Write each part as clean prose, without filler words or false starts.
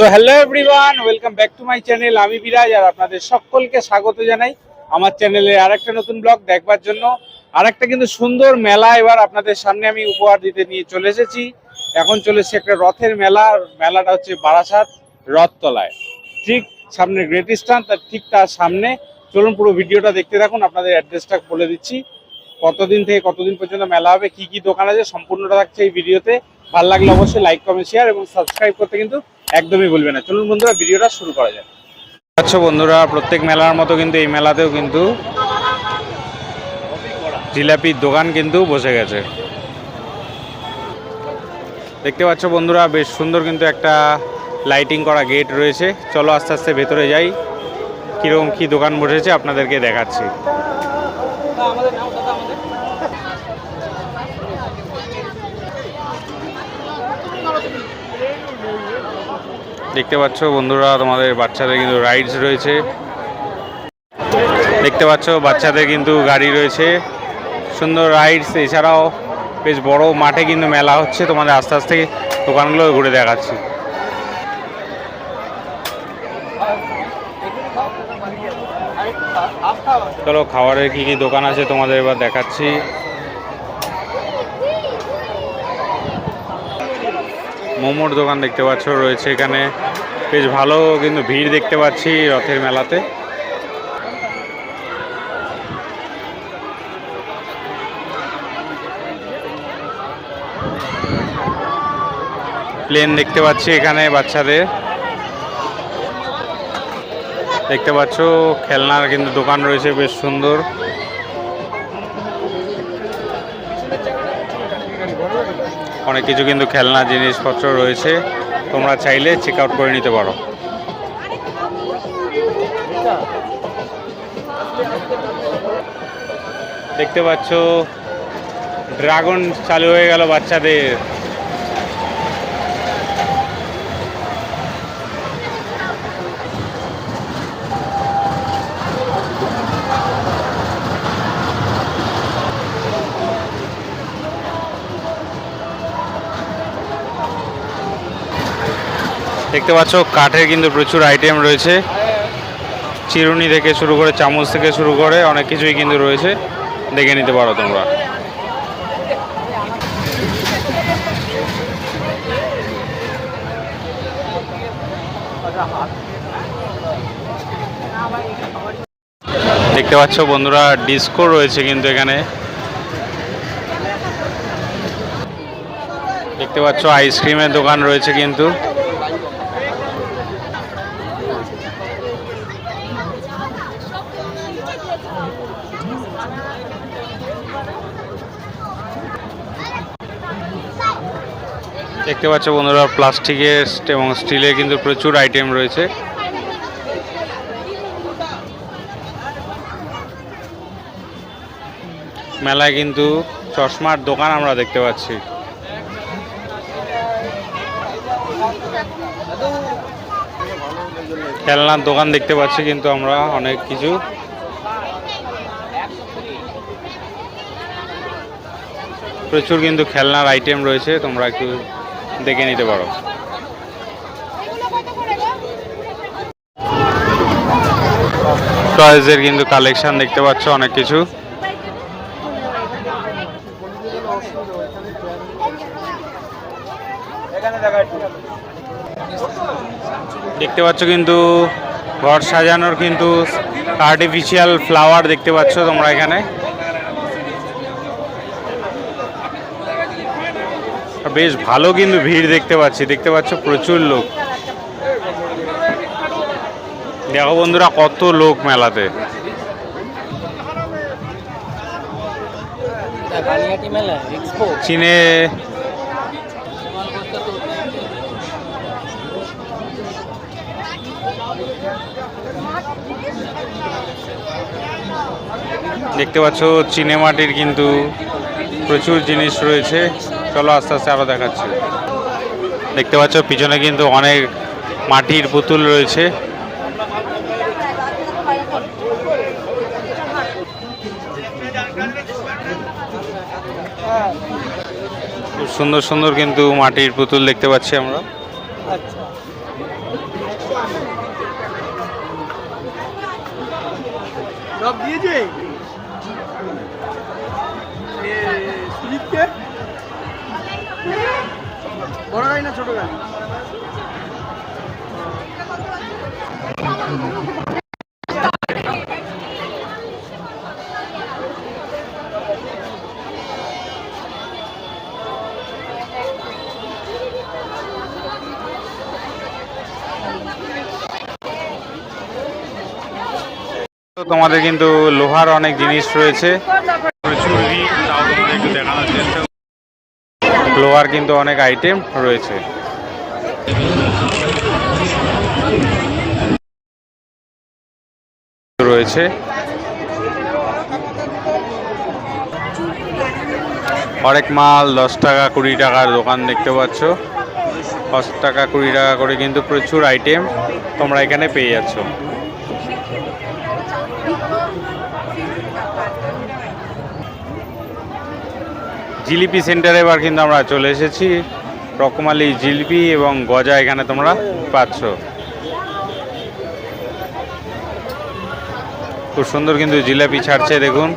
So hello everyone, welcome back to my channel. আমি বিরাজ আর আপনাদের সকলকে স্বাগত জানাই আমার চ্যানেলে আরেকটা নতুন ব্লগ দেখবার জন্য। আরেকটা কিন্তু সুন্দর মেলা এবার আপনাদের সামনে আমি উপহার দিতে নিয়ে চলে এসেছি। এখন চলেছে একটা রথের মেলা। মেলাটা হচ্ছে বারাসাত রথতলায়, ঠিক সামনে গ্রেট ইস্টার্ন, তার ঠিক তার সামনে। চলুন পুরো ভিডিওটা দেখতে থাকুন, আপনাদের অ্যাড্রেসটা বলে দিচ্ছি। কতদিন থেকে কতদিন পর্যন্ত মেলা হবে, কি কি দোকান আছে, সম্পূর্ণটা থাকছে এই ভিডিওতে। ভালো লাগলে অবশ্যই লাইক কমেন্ট শেয়ার এবং সাবস্ক্রাইব করতে কিন্তু একদমই ভুলবে না। চলুন বন্ধুরা, ভিডিওটা শুরু করা যায়। আচ্ছা বন্ধুরা, প্রত্যেক মেলার মতো কিন্তু এই মেলাতেও কিন্তু জিলাপির দোকান কিন্তু বসে গেছে। দেখতে পাচ্ছ বন্ধুরা, বেশ সুন্দর কিন্তু একটা লাইটিং করা গেট রয়েছে। চলো আস্তে আস্তে ভেতরে যাই, কীরকম কী দোকান বসেছে আপনাদেরকে দেখাচ্ছি। দেখতে পাচ্ছ বন্ধুরা, তোমাদের বাচ্চাদের কিন্তু রাইডস রয়েছে। দেখতে পাচ্ছ বাচ্চাদের কিন্তু গাড়ি রয়েছে, সুন্দর রাইডস। এছাড়াও বেশ বড় মাঠে কিন্তু মেলা হচ্ছে। তোমাদের আস্তে আস্তে দোকানগুলো ঘুরে দেখাচ্ছি। চলো খাবারের কি কি দোকান আছে তোমাদের এবার দেখাচ্ছি। মোমোর দোকান দেখতে পাচ্ছ রয়েছে এখানে। বেশ ভালো কিন্তু ভিড় দেখতে পাচ্ছি রথের মেলাতে। প্লেন দেখতে পাচ্ছি এখানে বাচ্চাদের। দেখতে পাচ্ছ খেলনার কিন্তু দোকান রয়েছে বেশ সুন্দর। অনেক কিছু কিন্তু খেলনা জিনিসপত্র রয়েছে, তোমরা চাইলে চেক আউট করে নিতে পারো। দেখতে পাচ্ছ ড্রাগন চালু হয়ে গেল বাচ্চাদের। দেখতে পাচ্ছ কাঠের কিন্তু প্রচুর আইটেম রয়েছে, চিরুনি থেকে শুরু করে চামচ থেকে শুরু করে অনেক কিছুই কিন্তু রয়েছে, দেখে নিতে পারো তোমরা। দেখতে পাচ্ছ বন্ধুরা, ডিস্কো রয়েছে কিন্তু এখানে। দেখতে পাচ্ছ আইসক্রিমের দোকান রয়েছে কিন্তু। দেখতে পাচ্ছ বন্ধুরা, প্লাস্টিকের এবং স্টিলের কিন্তু প্রচুর আইটেম রয়েছে। মেলায় কিন্তু চশমার দোকান আমরা দেখতে পাচ্ছি। খেলনার দোকান দেখতে পাচ্ছি কিন্তু আমরা অনেক কিছু। প্রচুর কিন্তু খেলনার আইটেম রয়েছে, তোমরা একটু দেখে নিতে পারো। টয়েজের কিন্তু কালেকশন দেখতে পাচ্ছ অনেক কিছু। দেখতে পাচ্ছ কিন্তু ঘর সাজানোর কিন্তু আর্টিফিশিয়াল ফ্লাওয়ার দেখতে পাচ্ছ তোমরা এখানে। বেশ ভালো কিন্তু ভিড় দেখতে পাচ্ছি। দেখতে পাচ্ছ প্রচুর লোক। দেখো বন্ধুরা কত লোক মেলাতে। চীনে দেখতে পাচ্ছ চিনেমাটির কিন্তু প্রচুর জিনিস রয়েছে। চলো আস্তে আস্তে আরো দেখাচ্ছি। দেখতে পাচ্ছ পিছনে কিন্তু অনেক মাটির পুতুল রয়েছে। খুব সুন্দর সুন্দর কিন্তু মাটির পুতুল দেখতে পাচ্ছি আমরা। বড় গাড়ি না ছোট গাড়ি? তোমাদের কিন্তু লোহার অনেক জিনিস রয়েছে, প্রচুর রিং, তাও তোমাদের একটু দেখানোর চেষ্টা। লোহার কিন্তু অনেক আইটেম রয়েছে। রয়েছে অনেক মাল 10 টাকা 20 টাকার দোকান দেখতে পাচ্ছ। 10 টাকা 20 টাকা করে কিন্তু প্রচুর আইটেম তোমরা এখানে পেয়ে যাচ্ছ। জিলিপি সেন্টারে এবার কিন্তু আমরা চলে এসেছি। রকমারি জিলিপি এবং গজা এখানে তোমরা পাচ্ছ। খুব সুন্দর কিন্তু জিলাপি ছাড়ছে, দেখুন।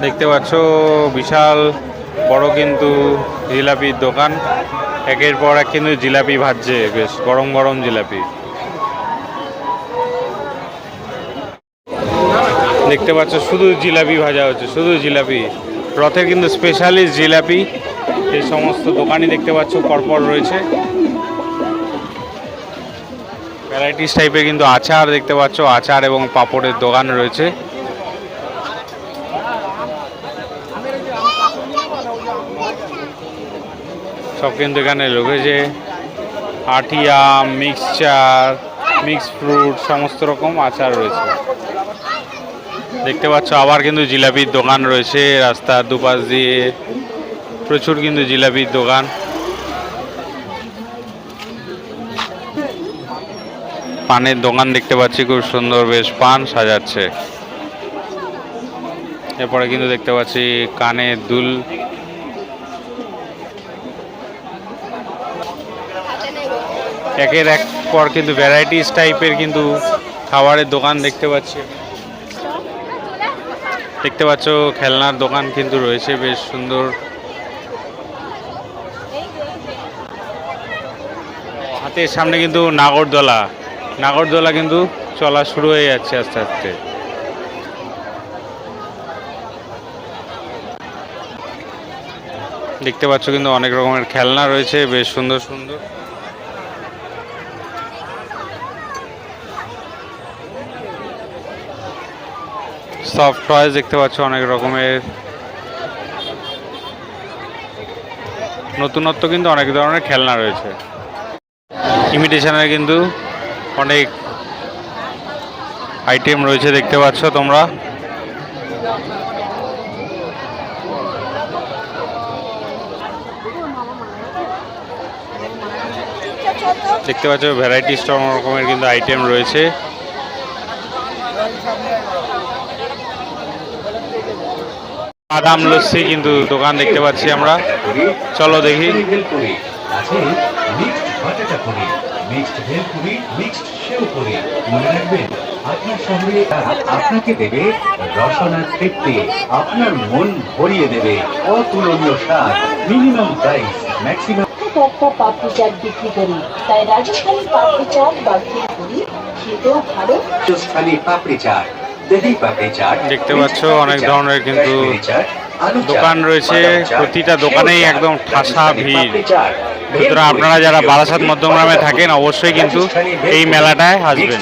দেখতে পাচ্ছ বিশাল বড় কিন্তু জিলাপির দোকান। একের পর এক কিন্তু জিলাপি ভাজছে, বেশ গরম গরম জিলাপি দেখতে পাচ্ছ। শুধু জিলাপি ভাজা হচ্ছে, শুধু জিলাপি। রথের কিন্তু স্পেশালিস্ট জিলাপি। এই সমস্ত দোকানই দেখতে পাচ্ছ পরপর রয়েছে। ভ্যারাইটিস টাইপের কিন্তু আচার দেখতে পাচ্ছ, আচার এবং পাঁপড়ের দোকান রয়েছে। সব কিন্তু এখানে রয়েছে। আটি আম, মিক্সচার, মিক্স ফ্রুট, সমস্ত রকম আচার রয়েছে দেখতে পাচ্ছ। আবার কিন্তু জিলাপির দোকান রয়েছে রাস্তার দুপাশ দিয়ে, প্রচুর কিন্তু জিলাপির দোকান। পানের দোকান দেখতে পাচ্ছি, খুব সুন্দর বেশ পান সাজাচ্ছে। এরপরে কিন্তু দেখতে পাচ্ছি কানের দুল। একের এক পর কিন্তু ভ্যারাইটিস টাইপের কিন্তু খাবারের দোকান দেখতে পাচ্ছি। দেখতে পাচ্ছ খেলনার দোকান কিন্তু রয়েছে, বেশ সুন্দর। হাতের সামনে কিন্তু নাগরদোলা, নাগরদোলা কিন্তু চলা শুরু হয়ে যাচ্ছে আস্তে আস্তে। দেখতে পাচ্ছ কিন্তু অনেক রকমের খেলনা রয়েছে, বেশ সুন্দর সুন্দর। সফট টয়েস দেখতে পাচ্ছ অনেক রকমের। নতুনত্ব কিন্তু অনেক ধরনের খেলনা রয়েছে। ইমিটেশনের কিন্তু অনেক আইটেম রয়েছে দেখতে পাচ্ছ তোমরা। দেখতে পাচ্ছ ভ্যারাইটিস রকমের কিন্তু আইটেম রয়েছে। বাদাম লস্যি কিন্তু দোকান দেখতে পাচ্ছি আমরা, চলো দেখি। আপনাকে দেবে রসনা তৃপ্তি, আপনার মন ভরিয়ে দেবে অতুলনীয় স্বাদ, মিনিমাম প্রাইস, ম্যাক্সিমাম। একটা পাপড়ি চাট বিক্রি করি, তাই রাজস্থানী পাপড়ি চাট বা ভেলপুরি খেতেও ভালো। রাজস্থানী পাপড়ি চাট, দেখতে পাচ্ছ অনেক ধরনের কিন্তু দোকান রয়েছে। প্রতিটা দোকানেই একদম ঠাসা ভিড়। সুতরাং আপনারা যারা বারাসাত মধ্যমগ্রামে থাকেন অবশ্যই কিন্তু এই মেলাটায় আসবেন।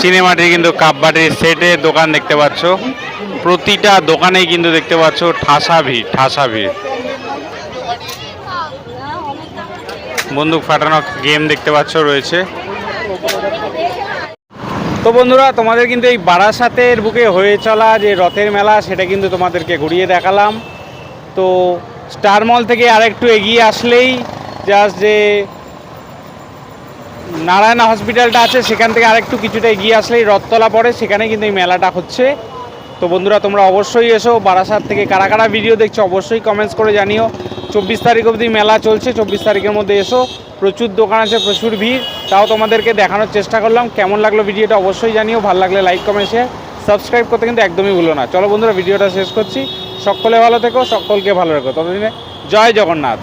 চিনেমাটির কিন্তু কাপবাটির সেটের দোকান দেখতে পাচ্ছ। প্রতিটা দোকানেই কিন্তু দেখতে পাচ্ছ ঠাসা ভিড়, ঠাসা ভিড়। বন্দুক ফাটানো গেম দেখতে পাচ্ছ রয়েছে। তো বন্ধুরা, তোমাদের কিন্তু এই বারাসাতের বুকে হয়ে চলা যে রথের মেলা, সেটা কিন্তু তোমাদেরকে ঘুরিয়ে দেখালাম। তো স্টার মল থেকে আরেকটু এগিয়ে আসলেই জাস্ট যে নারায়ণা হসপিটালটা আছে, সেখান থেকে আরেকটু কিছুটা এগিয়ে আসলেই রথতলা পড়ে, সেখানে কিন্তু এই মেলাটা হচ্ছে। তো বন্ধুরা তোমরা অবশ্যই এসো, বারাসাত থেকে কারা কারা ভিডিও দেখছো অবশ্যই কমেন্টস করে জানিও। 24 তারিখ অবধি মেলা চলছে, 24 তারিখের মধ্যে এসো, প্রচুর দোকান আছে, প্রচুর ভিড়, তাও তোমাদেরকে দেখানোর চেষ্টা করলাম। কেমন লাগলো ভিডিওটা অবশ্যই জানিও, ভালো লাগলে লাইক কমেন্ট শেয়ার সাবস্ক্রাইব করতে কিন্তু একদমই ভুলো না। চলো বন্ধুরা ভিডিওটা শেষ করছি, সকলে ভালো থেকো, সকলকে ভালো রেখো, ততদিনে জয় জগন্নাথ।